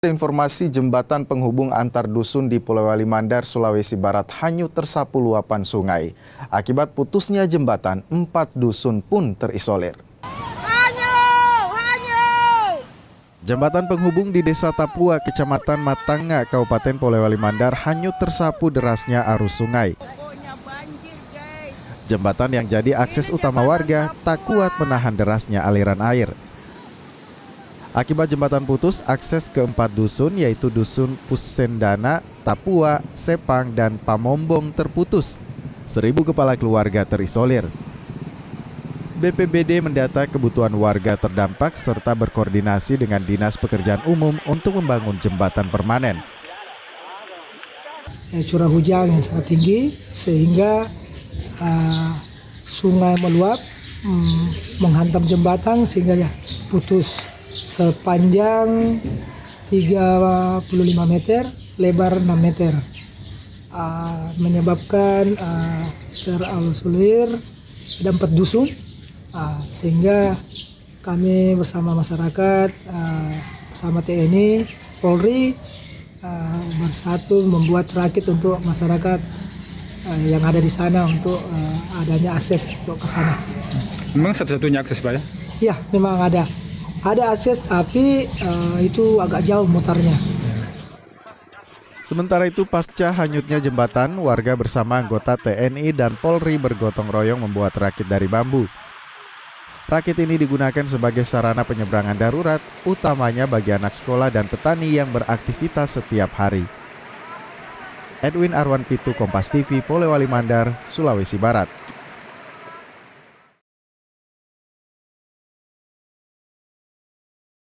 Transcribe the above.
Informasi jembatan penghubung antar dusun di Polewali Mandar, Sulawesi Barat hanyut tersapu luapan sungai. Akibat putusnya jembatan, 4 dusun pun terisolir. Jembatan penghubung di Desa Tapua, Kecamatan Matanga, Kabupaten Polewali Mandar hanyut tersapu derasnya arus sungai. Jembatan yang jadi akses utama warga tak kuat menahan derasnya aliran air. Akibat jembatan putus, akses ke 4 dusun yaitu Dusun Pusendana, Tapua, Sepang, dan Pamombong terputus. 1.000 kepala keluarga terisolir. BPBD mendata kebutuhan warga terdampak serta berkoordinasi dengan Dinas Pekerjaan Umum untuk membangun jembatan permanen. Curah hujan yang sangat tinggi sehingga sungai meluap menghantam jembatan sehingga putus. Sepanjang 35 meter, lebar 6 meter, menyebabkan terisolir ada 4 dusun, sehingga kami bersama masyarakat, bersama TNI, Polri, bersatu membuat rakit untuk masyarakat yang ada di sana untuk adanya akses untuk ke sana. Memang satu-satunya akses, Pak ya? Iya, memang ada. Ada akses tapi itu agak jauh motornya. Sementara itu pasca hanyutnya jembatan, warga bersama anggota TNI dan Polri bergotong royong membuat rakit dari bambu. Rakit ini digunakan sebagai sarana penyeberangan darurat, utamanya bagi anak sekolah dan petani yang beraktivitas setiap hari. Edwin Arwan Pitu, Kompas TV, Polewali Mandar, Sulawesi Barat.